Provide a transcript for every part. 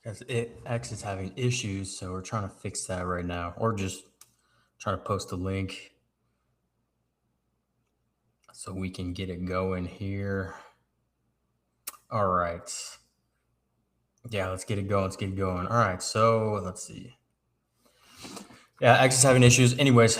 Because X is having issues, so we're trying to fix that right now, or just trying to post a link so we can get it going here. All right. Yeah, let's get it going. Let's get it going. All right. So let's see. Yeah, X is having issues. Anyways,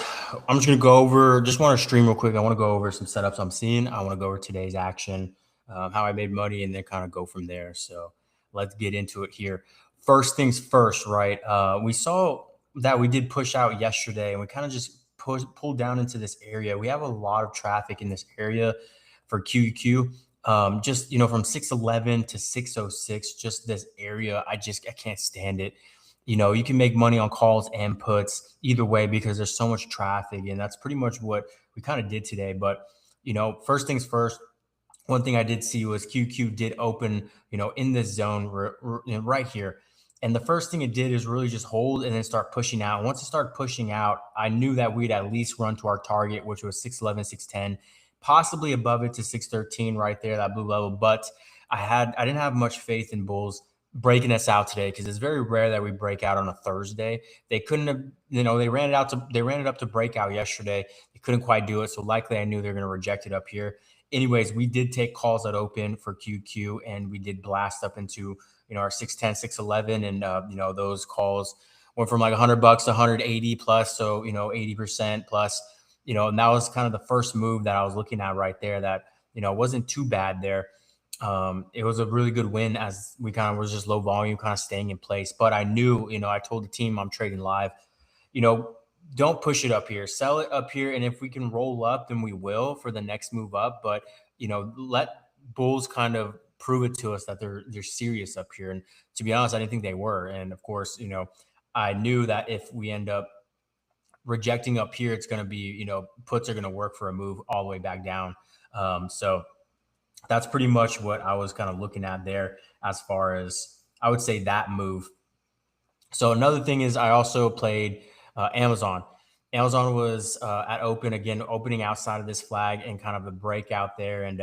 I'm just gonna go over. Just want to stream real quick. I want to go over some setups I'm seeing. I want to go over today's action, how I made money, and then kind of go from there. So let's get into it here. First things first, right? We saw that we did push out yesterday, and we kind of just pulled down into this area. We have a lot of traffic in this area for QQ. Just from 611 to 606, just this area, I can't stand it. You can make money on calls and puts either way because there's so much traffic, and that's pretty much what we kind of did today. But first things first, one thing I did see was QQ did open, in this zone right here. And the first thing it did is really just hold and then start pushing out. Once it started pushing out, I knew that we'd at least run to our target, which was 611, 610, possibly above it to 613 right there, that blue level. But I didn't have much faith in bulls breaking us out today because it's very rare that we break out on a Thursday. They couldn't have, they ran it up to breakout yesterday. They couldn't quite do it. So likely I knew they were going to reject it up here. Anyways, we did take calls that open for QQ and we did blast up into, our 610, 611. And, those calls went from like $100 to 180 plus. So, 80% plus, and that was kind of the first move that I was looking at right there that, wasn't too bad there. It was a really good win as we kind of was just low volume, kind of staying in place. But I knew, I told the team I'm trading live, you know, don't push it up here, sell it up here. And if we can roll up, then we will for the next move up. But, let bulls kind of prove it to us that they're serious up here. And to be honest, I didn't think they were. And of course, I knew that if we end up rejecting up here, it's going to be, puts are going to work for a move all the way back down. So that's pretty much what I was kind of looking at there as far as I would say that move. So another thing is I also played Amazon. Amazon was at open again, opening outside of this flag and kind of a breakout there. And,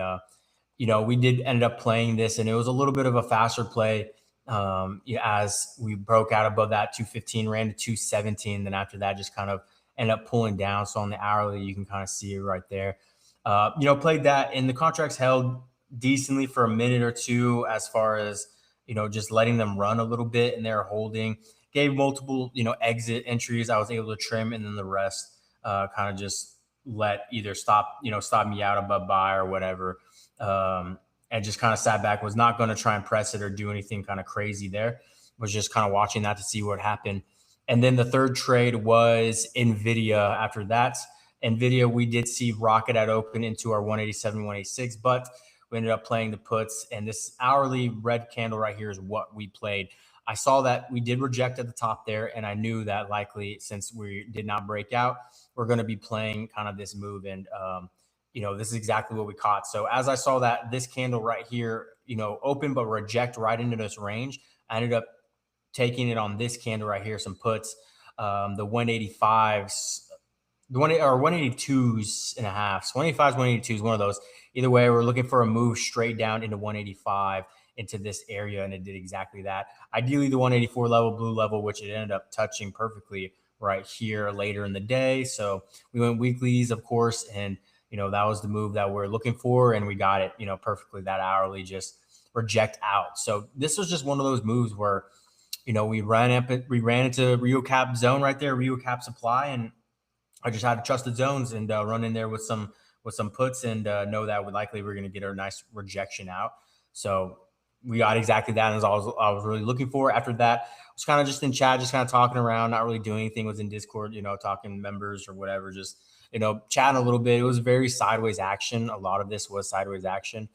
we did end up playing this and it was a little bit of a faster play as we broke out above that 215, ran to 217. Then after that, just kind of ended up pulling down. So on the hourly, you can kind of see it right there. Played that and the contracts held decently for a minute or two as far as, just letting them run a little bit and they're holding, gave multiple, exit entries I was able to trim. And then the rest kind of just let either stop me out above buy or whatever. And just kind of sat back, was not going to try and press it or do anything kind of crazy there. Was just kind of watching that to see what happened. And then the third trade was NVIDIA. After that, NVIDIA, we did see rocket at open into our 187, 186, but we ended up playing the puts. And this hourly red candle right here is what we played. I saw that we did reject at the top there, and I knew that likely since we did not break out, we're going to be playing kind of this move. And, this is exactly what we caught. So as I saw that this candle right here, open but reject right into this range, I ended up taking it on this candle right here, some puts, the 185s, the one or 182s and a half. So 185s, 182s, one of those. Either way, we're looking for a move straight down into 185 into this area, and it did exactly that. Ideally, the 184 level, blue level, which it ended up touching perfectly right here later in the day. So we went weeklies, of course, and that was the move that we're looking for, and we got it, perfectly. That hourly just reject out. So this was just one of those moves where, we ran into Rio Cap zone right there, Rio Cap supply, and I just had to trust the zones and run in there with some puts and know that we're going to get a nice rejection out. So we got exactly that, as I was really looking for. After that, I was kind of just in chat, just kind of talking around, not really doing anything. Was in Discord, talking members or whatever, just chatting a little bit. It was very sideways action. A lot of this was sideways action.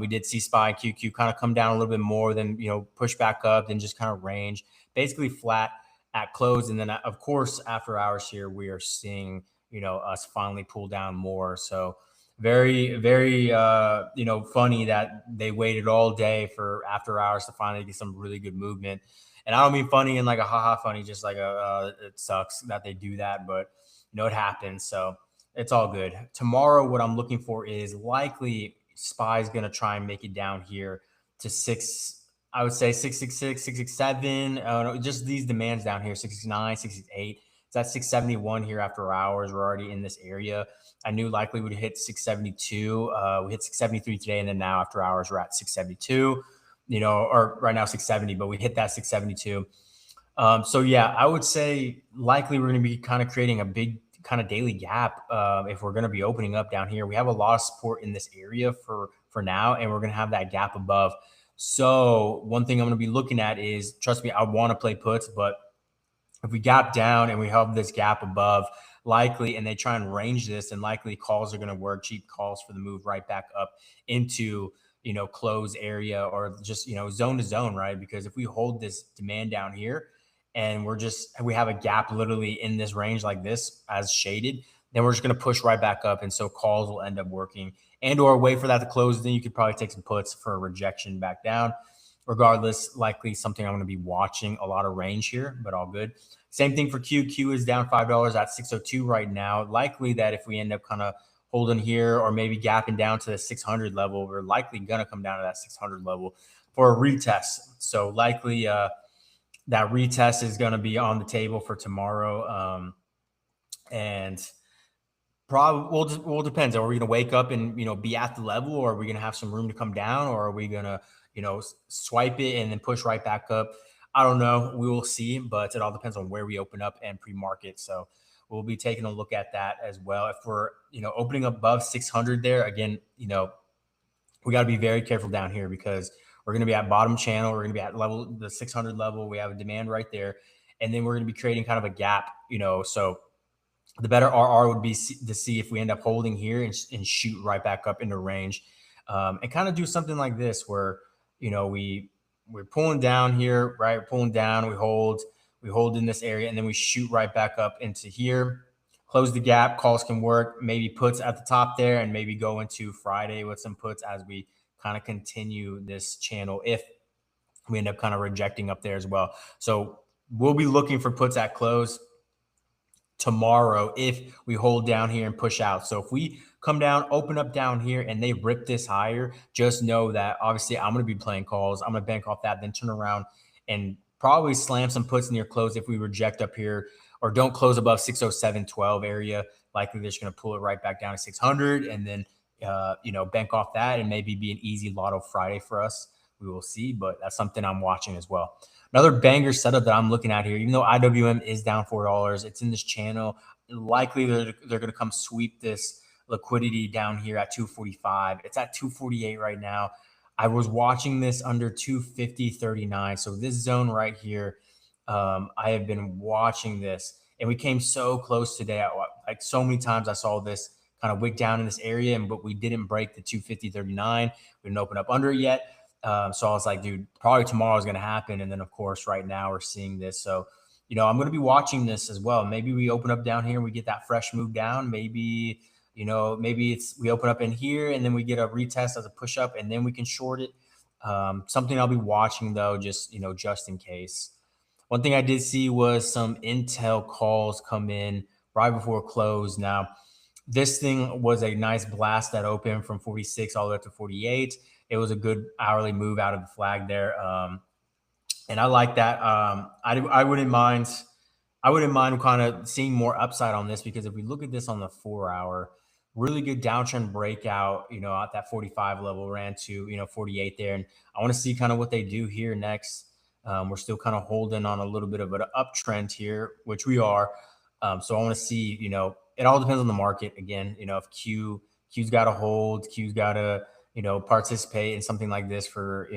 We did see SPY and QQ kind of come down a little bit more than push back up, then just kind of range, basically flat at close. And then, of course, after hours here, we are seeing, us finally pull down more. So very, very, funny that they waited all day for after hours to finally get some really good movement. And I don't mean funny in like a haha funny, just like it sucks that they do that, but it happens. So it's all good. Tomorrow, what I'm looking for is likely SPY is going to try and make it down here to I would say 666, 667. No, just these demands down here, 669, 668. It's at 671 here after hours. We're already in this area. I knew likely we'd hit 672. We hit 673 today, and then now after hours, we're at 672, or right now 670, but we hit that 672. So yeah, I would say likely we're going to be kind of creating a big kind of daily gap if we're going to be opening up down here. We have a lot of support in this area for now, and we're going to have that gap above. So one thing I'm going to be looking at is, trust me, I want to play puts, but if we gap down and we have this gap above, likely, and they try and range this, and likely calls are going to work, cheap calls for the move right back up into, close area, or just, zone to zone, right? Because if we hold this demand down here and we have a gap literally in this range like this as shaded, then we're just going to push right back up. And so calls will end up working, and or wait for that to close. Then you could probably take some puts for a rejection back down. Regardless, likely something I'm going to be watching, a lot of range here, but all good. Same thing for Q. Q is down $5 at 602 right now. Likely that if we end up kind of holding here or maybe gapping down to the 600 level, we're likely going to come down to that 600 level for a retest. So likely that retest is going to be on the table for tomorrow. And probably well depends. Are we going to wake up and be at the level, or are we going to have some room to come down, or are we going to swipe it and then push right back up? I don't know. We will see, but it all depends on where we open up and pre-market. So we'll be taking a look at that as well. If we're opening above 600 there again, we got to be very careful down here, because we're going to be at bottom channel. We're going to be at the 600 level. We have a demand right there, and then we're going to be creating kind of a gap. So the better RR would be to see if we end up holding here and shoot right back up into range, and kind of do something like this where, we're pulling down here, right? We're pulling down, we hold in this area, and then we shoot right back up into here, close the gap. Calls can work, maybe puts at the top there, and maybe go into Friday with some puts as we kind of continue this channel if we end up kind of rejecting up there as well. So we'll be looking for puts at close tomorrow if we hold down here and push out. So if we come down, open up down here, and they rip this higher, just know that obviously I'm going to be playing calls. I'm going to bank off that, then turn around and probably slam some puts near close if we reject up here or don't close above 607.12 area. Likely they're just going to pull it right back down to 600 and then, bank off that, and maybe be an easy lotto Friday for us. We will see, but that's something I'm watching as well. Another banger setup that I'm looking at here, even though IWM is down $4, it's in this channel. Likely they're going to come sweep this liquidity down here at 245. It's at 248 right now. I was watching this under 250.39. So this zone right here, I have been watching this, and we came so close today. Like so many times I saw this kind of wick down in this area, but we didn't break the 250.39. We didn't open up under it yet. So I was like, dude, probably tomorrow is going to happen. And then, of course, right now we're seeing this. So, I'm going to be watching this as well. Maybe we open up down here and we get that fresh move down. Maybe, maybe we open up in here and then we get a retest as a push up and then we can short it. Something I'll be watching, though, just in case. One thing I did see was some Intel calls come in right before close. Now, this thing was a nice blast that opened from 46 all the way up to 48. It was a good hourly move out of the flag there. And I like that. I wouldn't mind kind of seeing more upside on this, because if we look at this on the 4 hour, really good downtrend breakout, at that 45 level, ran to, 48 there. And I want to see kind of what they do here next. We're still kind of holding on a little bit of an uptrend here, which we are. So I want to see, it all depends on the market again. If Q's got to hold, Q's got to, participate in something like this for,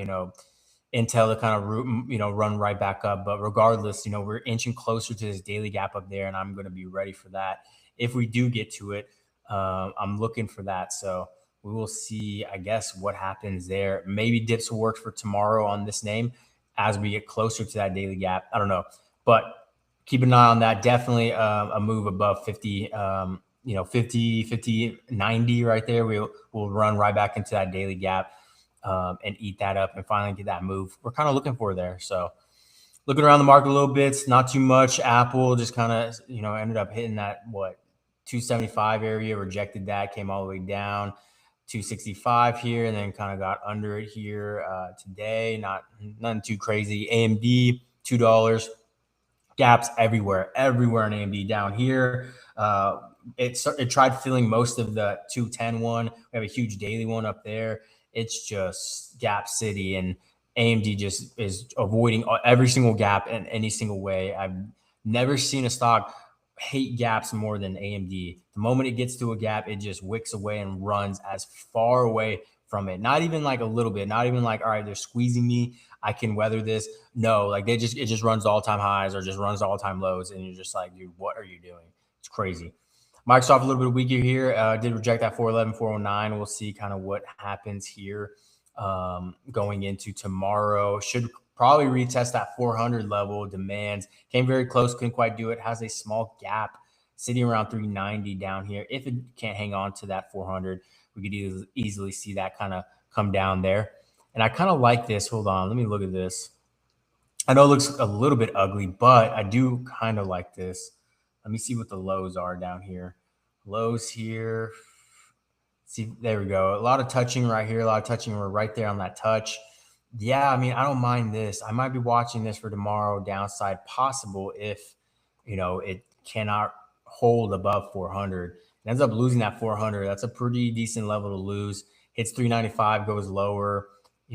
Intel to kind of run right back up. But regardless, we're inching closer to this daily gap up there, and I'm going to be ready for that. If we do get to it, I'm looking for that. So we will see, I guess, what happens there. Maybe dips will work for tomorrow on this name as we get closer to that daily gap. I don't know, but keep an eye on that. Definitely a move above 50, 50, 90 right there. We'll run right back into that daily gap and eat that up and finally get that move we're kind of looking for there. So looking around the market a little bit, not too much. Apple just kind of, ended up hitting that, 275 area, rejected that, came all the way down. 265 here, and then kind of got under it here today. Nothing too crazy. AMD $2. Gaps everywhere in AMD down here. It tried filling most of the 210 one. We have a huge daily one up there. It's just gap city, and AMD just is avoiding every single gap in any single way. I've never seen a stock hate gaps more than AMD. The moment it gets to a gap, it just wicks away and runs as far away from it. Not even like a little bit, not even like, all right, they're squeezing me, I can weather this. No, like it just runs all-time highs or just runs all-time lows. And you're just like, dude, what are you doing? It's crazy. Microsoft a little bit weaker here. Did reject that 411, 409. We'll see kind of what happens here going into tomorrow. Should probably retest that 400 level. Demands came very close, couldn't quite do it. Has a small gap sitting around 390 down here. If it can't hang on to that 400, we could easily see that kind of come down there. And I kind of like this. Hold on, let me look at this. I know it looks a little bit ugly, but I do kind of like this. Let me see what the lows are down here. Lows here. See, there we go. A lot of touching right here. A lot of touching. We're right there on that touch. Yeah, I mean, I don't mind this. I might be watching this for tomorrow. Downside possible if, it cannot hold above 400. It ends up losing that 400. That's a pretty decent level to lose. Hits 395, goes lower.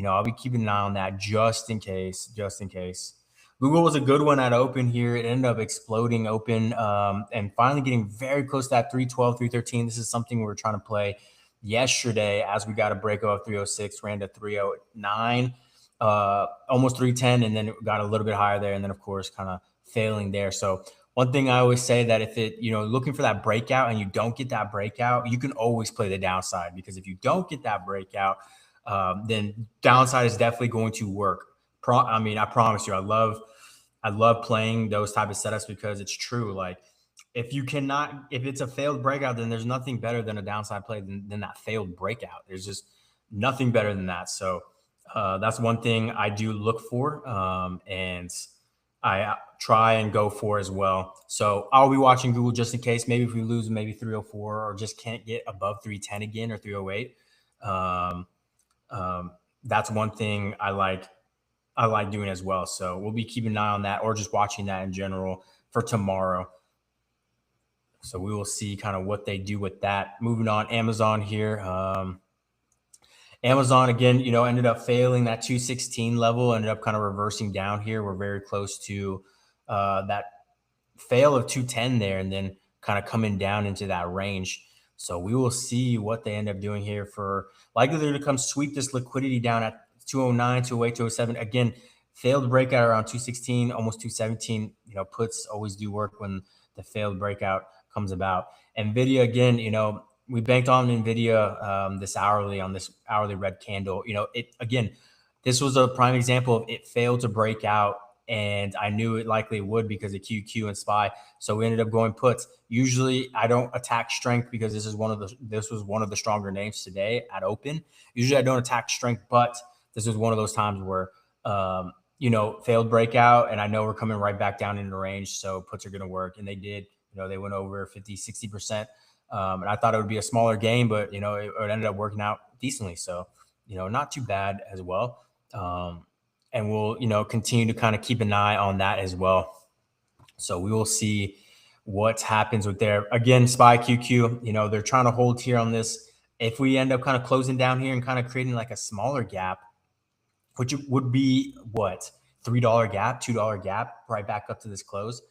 I'll be keeping an eye on that just in case. Google was a good one at open here. It ended up exploding open and finally getting very close to that 312, 313. This is something we were trying to play yesterday as we got a break of 306, ran to 309, almost 310, and then it got a little bit higher there. And then, of course, kind of failing there. So one thing I always say that if it, looking for that breakout and you don't get that breakout, you can always play the downside, because if you don't get that breakout, then downside is definitely going to work. I promise you, I love playing those type of setups because it's true. Like if it's a failed breakout, then there's nothing better than a downside play than that failed breakout. There's just nothing better than that. So that's one thing I do look for. And I try and go for as well. So I'll be watching Google just in case. Maybe if we lose maybe 304 or just can't get above 310 again or 308. That's one thing I like doing as well. So we'll be keeping an eye on that or just watching that in general for tomorrow. So we will see kind of what they do with that. Moving on, Amazon here. Amazon, again, ended up failing that 216 level, ended up kind of reversing down here. We're very close to that fail of 210 there, and then kind of coming down into that range. So we will see what they end up doing here for likely to come sweep this liquidity down at 209, 208, 207. Again, failed breakout around 216, almost 217. Puts always do work when the failed breakout comes about. NVIDIA, again, we banked on NVIDIA this hourly red candle. This was a prime example of it failed to break out, and I knew it likely would because of QQ and SPY. So we ended up going puts. Usually I don't attack strength because this was one of the stronger names today at open. Usually I don't attack strength, but this was one of those times where, failed breakout, and I know we're coming right back down into range. So puts are going to work, and they did. They went over 50, 60%. And I thought it would be a smaller game, but, it ended up working out decently. So, not too bad as well. And we'll, continue to kind of keep an eye on that as well. So we will see what happens with there. Again, SPY QQ, they're trying to hold here on this. If we end up kind of closing down here and kind of creating like a smaller gap, which would be what, $3 gap, $2 gap, right back up to this close,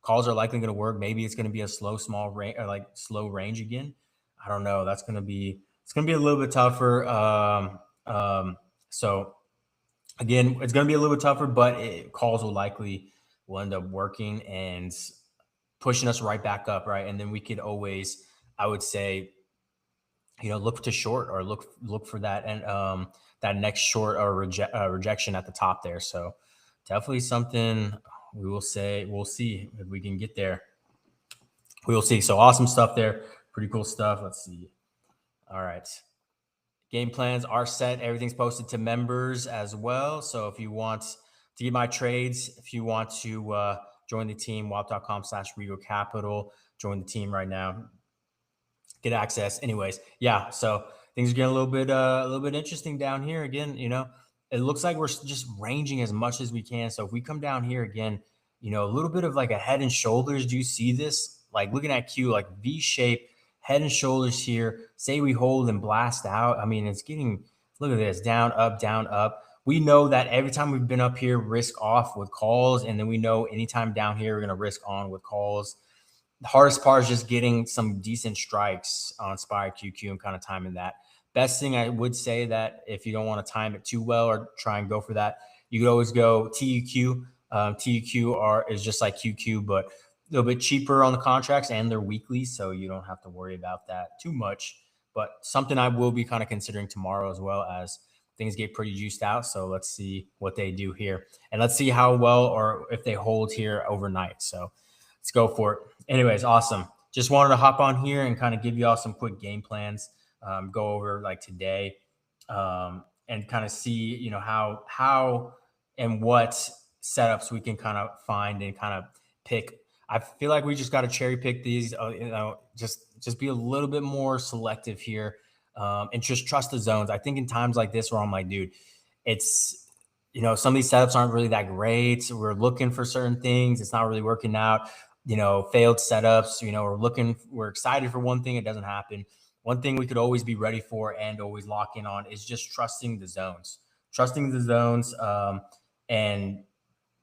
calls are likely going to work. Maybe it's going to be a slow range again. I don't know. It's going to be a little bit tougher. So again, it's going to be a little bit tougher, but calls will end up working and pushing us right back up. Right. And then we could always, I would say, look to short or look for that and that next short or rejection at the top there. So definitely something we'll see if we can get there. We will see. So awesome stuff there. Pretty cool stuff. Let's see. All right. Game plans are set. Everything's posted to members as well. So if you want to get my trades, if you want to join the team, wap.com/Rigo Capital, join the team right now. Get access. Anyways, yeah. So things are getting a little bit interesting down here again. It looks like we're just ranging as much as we can. So if we come down here again, a little bit of like a head and shoulders. Do you see this? Like looking at Q, like V shape, head and shoulders here. Say we hold and blast out. I mean, it's getting, look at this, down, up, down, up. We know that every time we've been up here, risk off with calls. And then we know anytime down here, we're going to risk on with calls. The hardest part is just getting some decent strikes on SPY QQ and kind of timing that. Best thing I would say that if you don't want to time it too well or try and go for that, you could always go TUQ. TUQ is just like QQ, but a little bit cheaper on the contracts and they're weekly, so you don't have to worry about that too much. But something I will be kind of considering tomorrow as well, as things get pretty juiced out. So let's see what they do here. And let's see how well or if they hold here overnight. So let's go for it. Anyways, awesome. Just wanted to hop on here and kind of give you all some quick game plans, go over like today, and kind of see, how and what setups we can kind of find and kind of pick. I feel like we just got to cherry pick these, just be a little bit more selective here, and just trust the zones. I think in times like this where I'm like, dude, it's, some of these setups aren't really that great. We're looking for certain things. It's not really working out, failed setups, we're excited for one thing. It doesn't happen. One thing we could always be ready for and always lock in on is just trusting the zones, and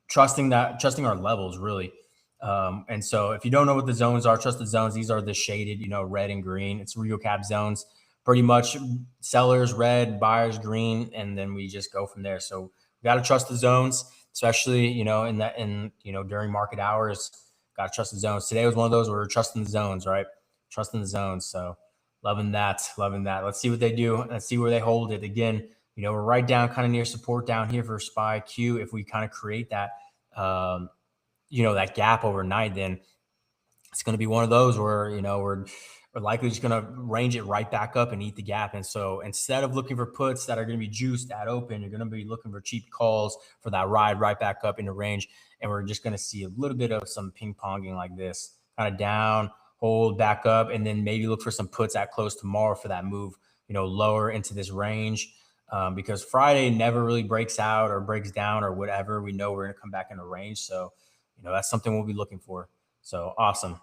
trusting our levels really. And so if you don't know what the zones are, trust the zones. These are the shaded, red and green. It's RegalCap zones, pretty much sellers red, buyers green, and then we just go from there. So we got to trust the zones, especially, during market hours, got to trust the zones. Today was one of those where we're trusting the zones, right? Trusting the zones. So loving that. Let's see what they do. Let's see where they hold it. Again, we're right down kind of near support down here for SPY Q. If we kind of create that, that gap overnight, then it's going to be one of those where, we're likely just going to range it right back up and eat the gap. And so instead of looking for puts that are going to be juiced at open, you're going to be looking for cheap calls for that ride right back up into range. And we're just going to see a little bit of some ping ponging like this, kind of down, hold, back up, and then maybe look for some puts at close tomorrow for that move, lower into this range. Because Friday never really breaks out or breaks down or whatever. We know we're going to come back into range. So, that's something we'll be looking for. So awesome.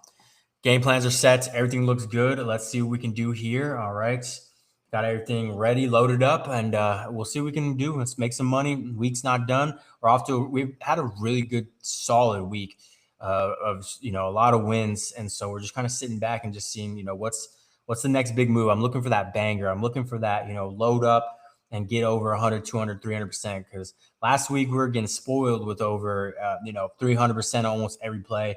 Game plans are set. Everything looks good. Let's see what we can do here. All right. Got everything ready, loaded up, and we'll see what we can do. Let's make some money. Week's not done. We've had a really good, solid week of, a lot of wins. And so we're just kind of sitting back and just seeing, what's the next big move. I'm looking for that banger. I'm looking for that, load up and get over 100, 200, 300%. Because last week we were getting spoiled with over, 300% almost every play,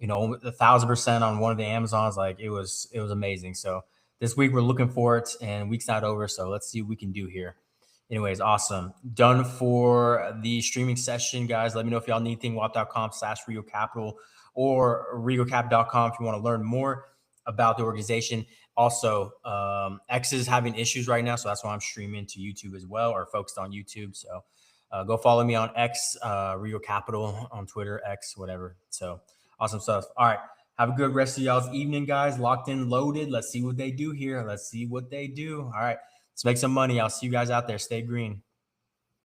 1,000% on one of the Amazons. Like it was amazing. So this week we're looking for it and week's not over. So let's see what we can do here. Anyways, awesome. Done for the streaming session, guys. Let me know if y'all need anything, wap.com/RegalCapital or regalcap.com if you want to learn more about the organization. Also, X is having issues right now, so that's why I'm streaming to YouTube as well, or focused on YouTube. So go follow me on X, Regal Capital on Twitter, X, whatever. So awesome stuff. All right. Have a good rest of y'all's evening, guys. Locked in, loaded. Let's see what they do here. Let's see what they do. All right. Let's make some money. I'll see you guys out there. Stay green.